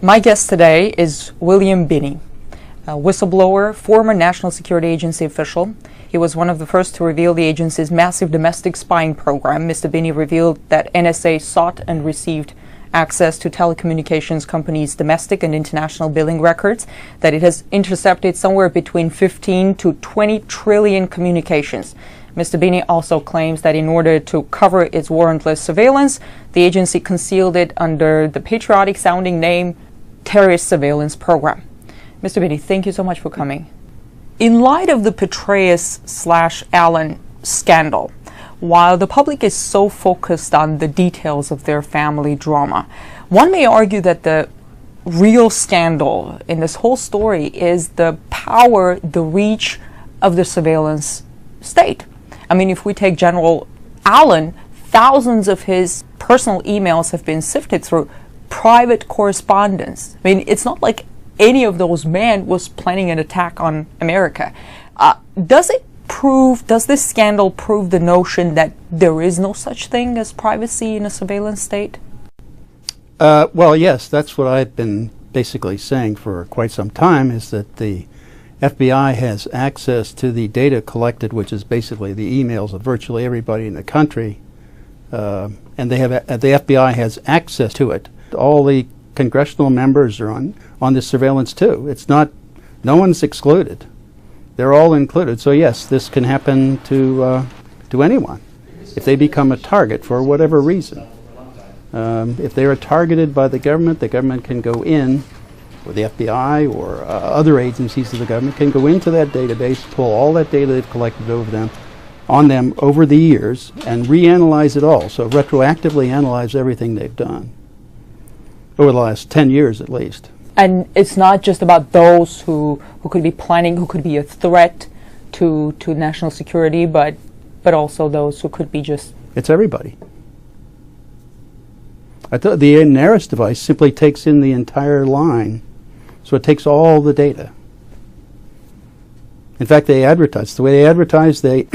My guest today is William Binney, a whistleblower, former National Security Agency official. He was one of the first to reveal the agency's massive domestic spying program. Mr. Binney revealed that NSA sought and received access to telecommunications companies' domestic and international billing records, that it has intercepted somewhere between 15 to 20 trillion communications. Mr. Binney also claims that in order to cover its warrantless surveillance, the agency concealed it under the patriotic-sounding name Terrorist Surveillance Program. Mr. Binney, thank you so much for coming. In light of the Petraeus/Allen scandal, while the public is so focused on the details of their family drama, one may argue that the real scandal in this whole story is the power, the reach of the surveillance state. I mean, if we take General Allen, thousands of his personal emails have been sifted through private correspondence. I mean, it's not like any of those men was planning an attack on America. Does this scandal prove the notion that there is no such thing as privacy in a surveillance state? Well, yes, that's what I've been basically saying for quite some time, is that the FBI has access to the data collected, which is basically the emails of virtually everybody in the country, and the FBI has access to it. All the congressional members are on this surveillance too. It's not, no one's excluded. They're all included. So yes, this can happen to anyone if they become a target for whatever reason. If they are targeted by the government can go in, or the FBI or other agencies of the government can go into that database, pull all that data they've collected on them over the years, and reanalyze it all. So retroactively analyze everything they've done over the last 10 years at least. And it's not just about those who could be planning, who could be a threat to national security, but also those who could be just... It's everybody. The NARIS device simply takes in the entire line, so it takes all the data. In fact, they advertise. The way they advertise, they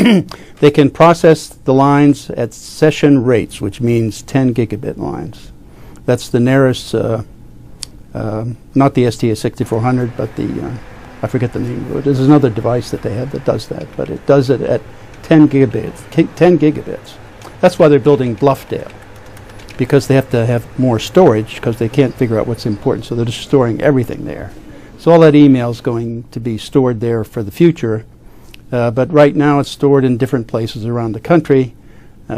can process the lines at session rates, which means 10 gigabit lines. That's the NARIS, not the STA6400, but the, I forget the name of it. There's another device that they have that does that, but it does it at 10 gigabits. 10 gigabits. That's why they're building Bluffdale, because they have to have more storage because they can't figure out what's important, so they're just storing everything there. So all that email is going to be stored there for the future, but right now it's stored in different places around the country,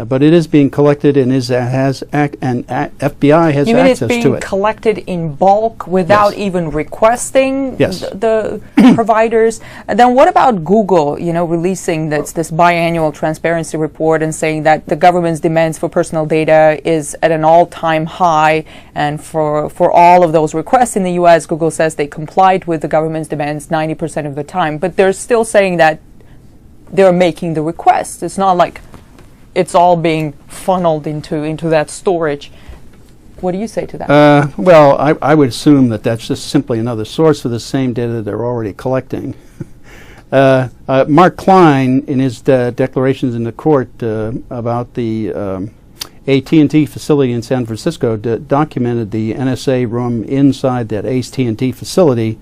but it is being collected and FBI has access to it. You mean it's being collected in bulk without even requesting the providers? And then what about Google, releasing this biannual transparency report and saying that the government's demands for personal data is at an all-time high, and for all of those requests in the U.S., Google says they complied with the government's demands 90% of the time, but they're still saying that they're making the requests. It's not like it's all being funneled into that storage. What do you say to that? Well, I would assume that that's just simply another source of the same data they're already collecting. Mark Klein, in his declarations in the court about the AT&T facility in San Francisco, documented the NSA room inside that AT&T facility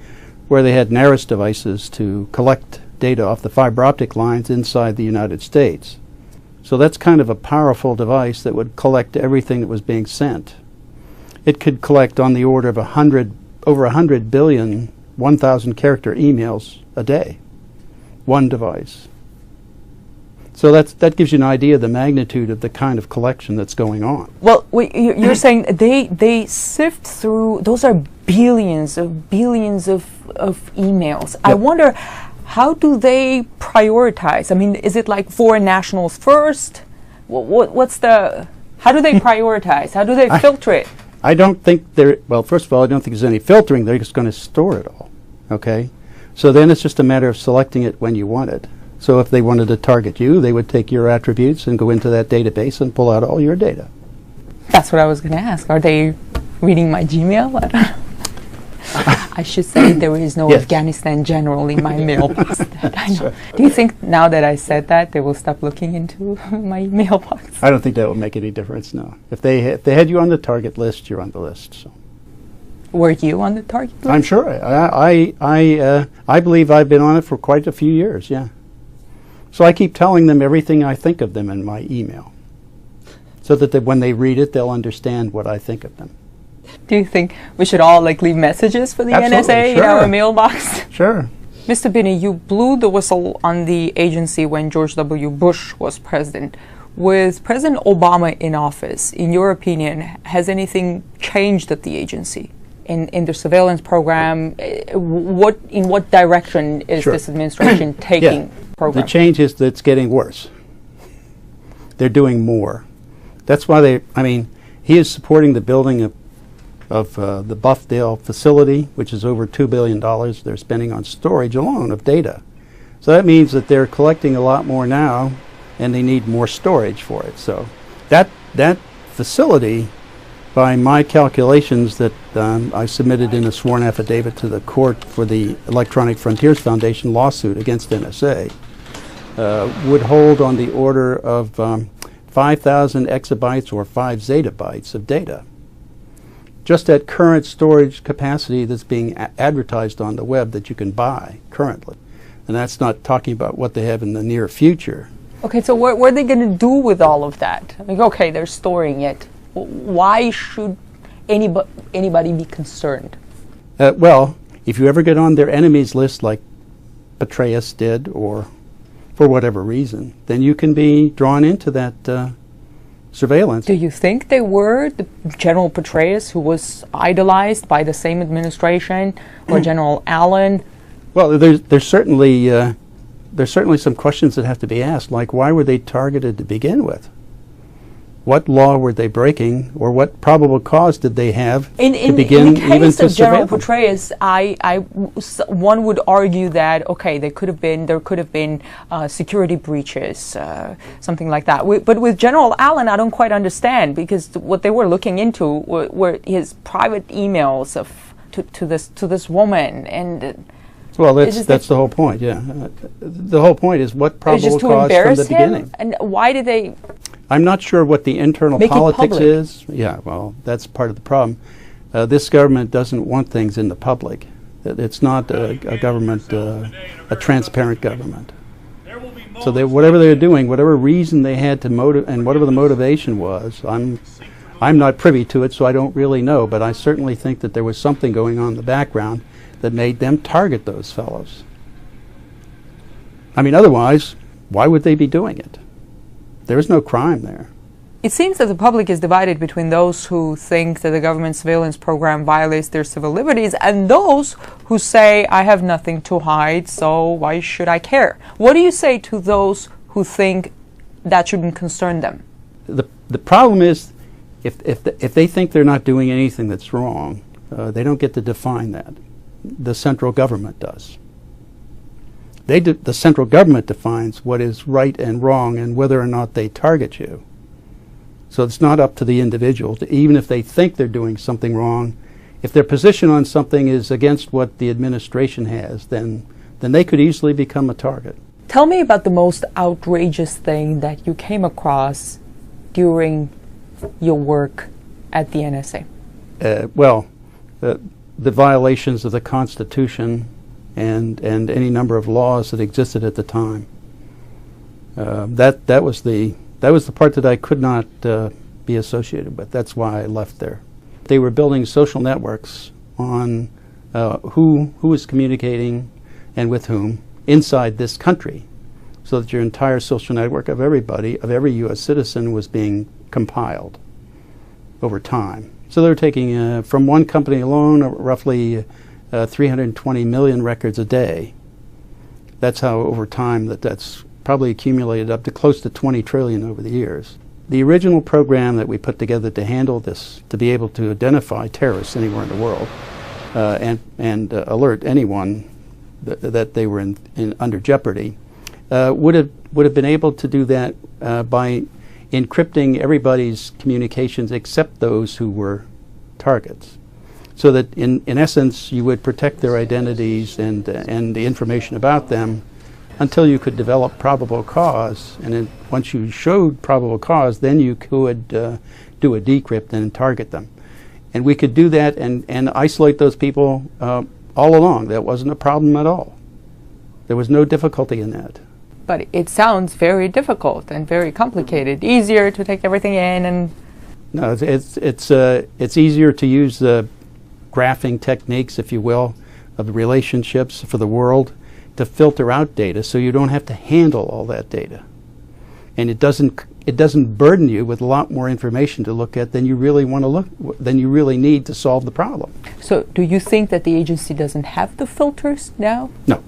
where they had NARIS devices to collect data off the fiber optic lines inside the United States. So that's kind of a powerful device that would collect everything that was being sent. It could collect on the order of over 100 billion 1,000 character emails a day. One device. So that gives you an idea of the magnitude of the kind of collection that's going on. Well, you're saying they sift through, those are billions of emails. Yep. I wonder, how do they prioritize? I mean, is it like foreign nationals first? How do they prioritize? How do they filter it? I don't think well, first of all, I don't think there's any filtering. They're just going to store it all, okay? So then it's just a matter of selecting it when you want it. So if they wanted to target you, they would take your attributes and go into that database and pull out all your data. That's what I was going to ask. Are they reading my Gmail? I don't know. I should say there is no Afghanistan general in my mailbox. I know. Do you think now that I said that they will stop looking into my mailbox? I don't think that will make any difference. No. If they had you on the target list, you're on the list. So. Were you on the target list? I'm sure. I believe I've been on it for quite a few years, yeah. So I keep telling them everything I think of them in my email, so that when they read it, they'll understand what I think of them. Do you think we should all leave messages for the Absolutely, NSA sure. in our mailbox? Sure. Mr. Binney, you blew the whistle on the agency when George W. Bush was president. With President Obama in office, in your opinion, has anything changed at the agency? In the surveillance program, in what direction is Sure. this administration taking program? The change is that it's getting worse. They're doing more. That's why he is supporting the building of the Buffdale facility, which is over $2 billion they're spending on storage alone of data. So that means that they're collecting a lot more now, and they need more storage for it. So that facility, by my calculations that I submitted in a sworn affidavit to the court for the Electronic Frontiers Foundation lawsuit against NSA, would hold on the order of 5,000 exabytes or 5 zettabytes of data. Just at current storage capacity that's being advertised on the web that you can buy currently. And that's not talking about what they have in the near future. Okay, so what are they going to do with all of that? Okay, they're storing it. Why should anybody be concerned? Well, if you ever get on their enemies list like Petraeus did, or for whatever reason, then you can be drawn into that surveillance. Do you think they were the General Petraeus, who was idolized by the same administration, or General Allen? Well, there's certainly some questions that have to be asked, like why were they targeted to begin with? What law were they breaking, or what probable cause did they have to begin in the case even to of General surveil them? Petraeus, one would argue that there could have been security breaches, something like that. But with General Allen, I don't quite understand, because what they were looking into were his private emails to this woman, and well, that's the whole point. Yeah, the whole point is what probable cause from the beginning. And why did they? I'm not sure what the internal politics is. Yeah, well, that's part of the problem. This government doesn't want things in the public. It's not a government, a transparent government. So whatever they're doing, whatever reason they had to and whatever the motivation was, I'm not privy to it, so I don't really know. But I certainly think that there was something going on in the background that made them target those fellows. I mean, otherwise, why would they be doing it? There is no crime there. It seems that the public is divided between those who think that the government surveillance program violates their civil liberties and those who say, I have nothing to hide, so why should I care? What do you say to those who think that shouldn't concern them? The problem is, if they think they're not doing anything that's wrong, they don't get to define that. The central government does. The central government defines what is right and wrong and whether or not they target you. So it's not up to the individual, even if they think they're doing something wrong. If their position on something is against what the administration has, then they could easily become a target. Tell me about the most outrageous thing that you came across during your work at the NSA. The violations of the Constitution and any number of laws that existed at the time. That was the part that I could not be associated with. That's why I left there. They were building social networks on who was communicating and with whom inside this country, so that your entire social network of everybody, of every U.S. citizen, was being compiled over time. So they were taking, from one company alone, roughly 320 million records a day. That's how, over time, that's probably accumulated up to close to 20 trillion over the years. The original program that we put together to handle this, to be able to identify terrorists anywhere in the world and alert anyone that they were under jeopardy, would have been able to do that by encrypting everybody's communications except those who were targets. So that in essence you would protect their identities and the information about them until you could develop probable cause, and then once you showed probable cause, then you could do a decrypt and target them. And we could do that and isolate those people all along. That wasn't a problem at all. There was no difficulty in that. But it sounds very difficult and very complicated. Easier to take everything in and... No, it's easier to use the graphing techniques, if you will, of the relationships for the world to filter out data, so you don't have to handle all that data. And it doesn't burden you with a lot more information to look at than you really want to than you really need to solve the problem. So do you think that the agency doesn't have the filters now? No.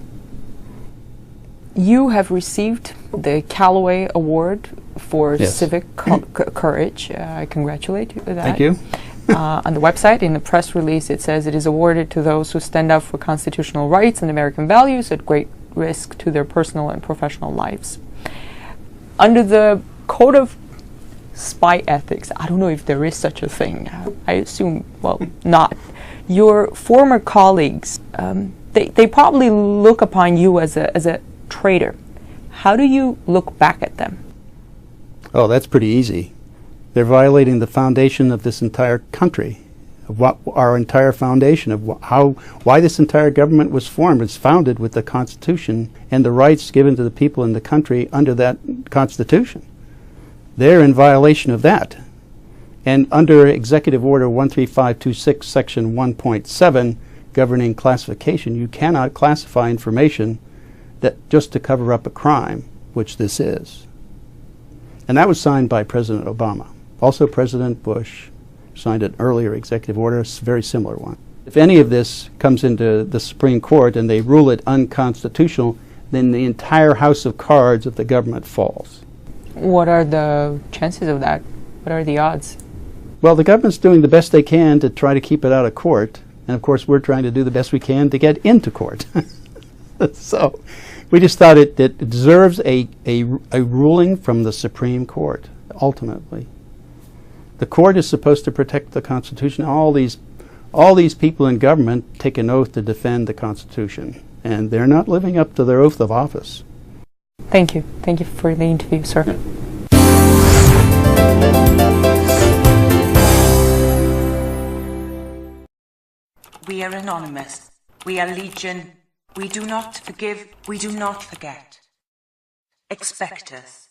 You have received the Callaway Award for Yes. civic courage. I congratulate you for that. Thank you. On the website, in the press release, it says it is awarded to those who stand up for constitutional rights and American values at great risk to their personal and professional lives. Under the Code of Spy Ethics, I don't know if there is such a thing. I assume, well, not. Your former colleagues, they probably look upon you as a traitor. How do you look back at them? Oh, that's pretty easy. They're violating the foundation of this entire country, of what our entire foundation of why this entire government was formed. It's founded with the Constitution and the rights given to the people in the country under that Constitution. They're in violation of that. And under Executive Order 13526, Section 1.7, governing classification, you cannot classify information that just to cover up a crime, which this is. And that was signed by President Obama. Also, President Bush signed an earlier executive order, a very similar one. If any of this comes into the Supreme Court and they rule it unconstitutional, then the entire house of cards of the government falls. What are the chances of that? What are the odds? Well, the government's doing the best they can to try to keep it out of court. And of course, we're trying to do the best we can to get into court. So we just thought it deserves a ruling from the Supreme Court, ultimately. The court is supposed to protect the Constitution. All these people in government take an oath to defend the Constitution, and they're not living up to their oath of office. Thank you. Thank you for the interview, sir. We are anonymous. We are legion. We do not forgive. We do not forget. Expect us.